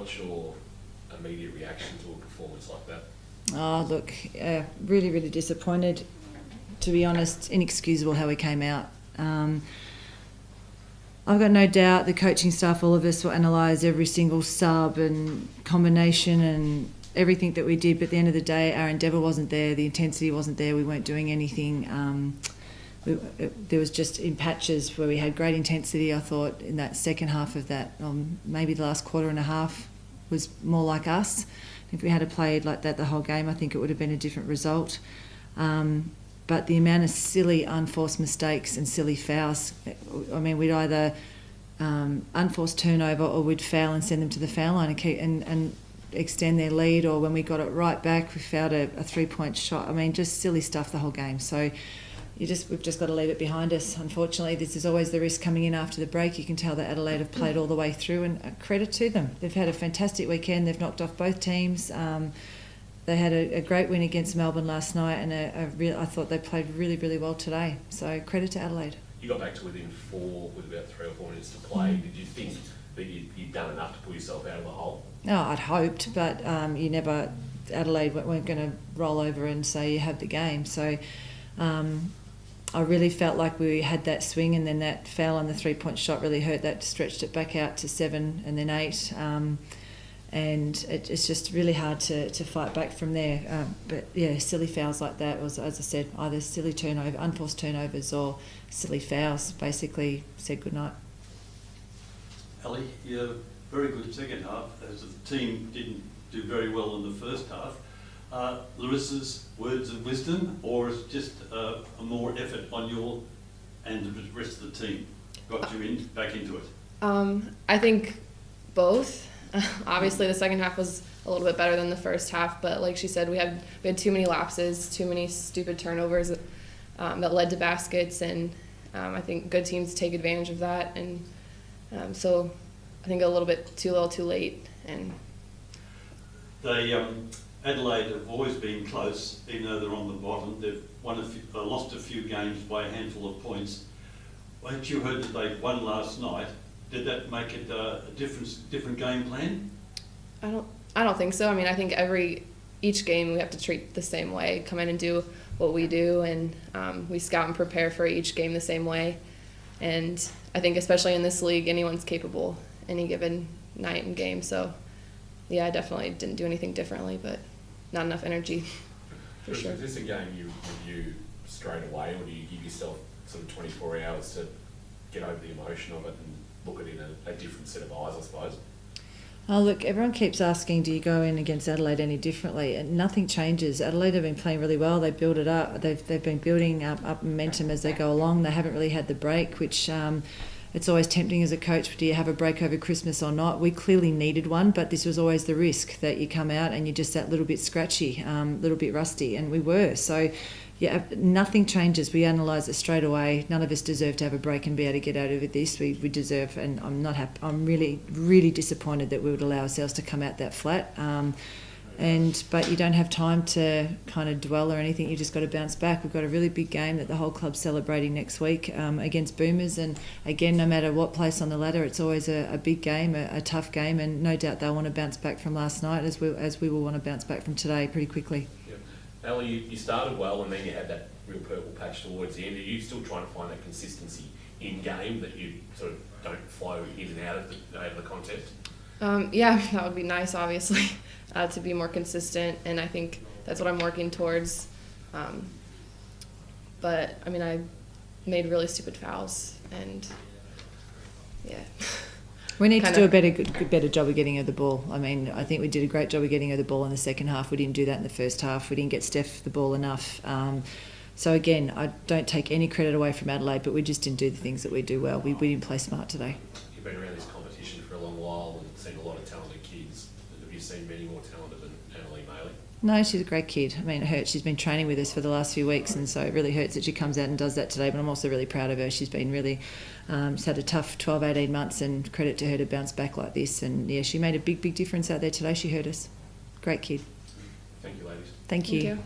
What's your immediate reaction to a performance like that? Oh, look, really, really disappointed. To be honest, inexcusable how we came out. I've got no doubt the coaching staff, all of us, will analyse every single sub and combination and everything that we did. But at the end of the day, our endeavour wasn't there. The intensity wasn't there. We weren't doing anything. There was just in patches where we had great intensity. I thought in that second half of that, maybe the last quarter and a half was more like us. If we had played like that the whole game, I think it would have been a different result. But the amount of silly unforced mistakes and silly fouls, I mean, we'd either unforced turnover or we'd foul and send them to the foul line and extend their lead, or when we got it right back, we fouled a 3-point shot. I mean, just silly stuff the whole game. So we've just got to leave it behind us. Unfortunately, this is always the risk coming in after the break. You can tell that Adelaide have played all the way through, and credit to them. They've had a fantastic weekend. They've knocked off both teams. They had a great win against Melbourne last night, and I thought they played really, really well today. So credit to Adelaide. You got back to within 4 with about 3 or 4 minutes to play. Did you think that you'd done enough to pull yourself out of the hole? No, I'd hoped, but Adelaide weren't going to roll over and say you have the game. So I really felt like we had that swing, and then that foul on the 3-point shot really hurt. That stretched it back out to 7 and then 8. And it's just really hard to fight back from there. But yeah, silly fouls like that was, as I said, either silly unforced turnovers or silly fouls. Basically said goodnight. Ally, you had a very good second half, as the team didn't do very well in the first half. Larissa's words of wisdom, or is just a more effort on your and the rest of the team got you back into it? I think both. Obviously, the second half was a little bit better than the first half, but like she said, we had too many lapses, too many stupid turnovers that led to baskets, and I think good teams take advantage of that, and so I think a little bit too little, too late. And Adelaide have always been close, even though they're on the bottom. They've lost a few games by a handful of points. Once you heard that they won last night, did that make it a different game plan? I don't think so. I mean, I think each game we have to treat the same way, come in and do what we do, and we scout and prepare for each game the same way. And I think especially in this league, anyone's capable any given night and game. So yeah, I definitely didn't do anything differently, but not enough energy for sure. Is this a game you review straight away, or do you give yourself sort of 24 hours to get over the emotion of it and look at it in a different set of eyes, I suppose? Oh, look, everyone keeps asking, do you go in against Adelaide any differently? And nothing changes. Adelaide have been playing really well. They build it up. They've been building up momentum as they go along. They haven't really had the break, which it's always tempting as a coach. Do you have a break over Christmas or not? We clearly needed one, but this was always the risk that you come out and you're just that little bit scratchy, little bit rusty, and we were. So yeah, nothing changes. We analyse it straight away. None of us deserve to have a break and be able to get out of this. We deserve, and I'm not happy. I'm really, really disappointed that we would allow ourselves to come out that flat. But you don't have time to kind of dwell or anything. You just got to bounce back. We've got a really big game that the whole club's celebrating next week against Boomers, and again, no matter what place on the ladder, it's always a big game, a tough game, and no doubt they'll want to bounce back from last night as we will want to bounce back from today pretty quickly. Ally, you started well, and then you had that real purple patch towards the end. Are you still trying to find that consistency in game, that you sort of don't flow in and out of the contest? Yeah, that would be nice, obviously, to be more consistent, and I think that's what I'm working towards. But I mean, I made really stupid fouls, and yeah. We need to do a better job of getting her the ball. I mean, I think we did a great job of getting her the ball in the second half. We didn't do that in the first half. We didn't get Steph the ball enough. So again, I don't take any credit away from Adelaide, but we just didn't do the things that we do well. We didn't play smart today. You've been around this competition for a long while and seen a lot of talented kids. Have you seen many more talented than Adelaide Malott? No, she's a great kid. I mean, it hurts. She's been training with us for the last few weeks, and so it really hurts that she comes out and does that today, but I'm also really proud of her. She's been really, she's had a tough 12, 18 months, and credit to her to bounce back like this. And yeah, she made a big, big difference out there today. She hurt us. Great kid. Thank you, ladies. Thank you. Thank you.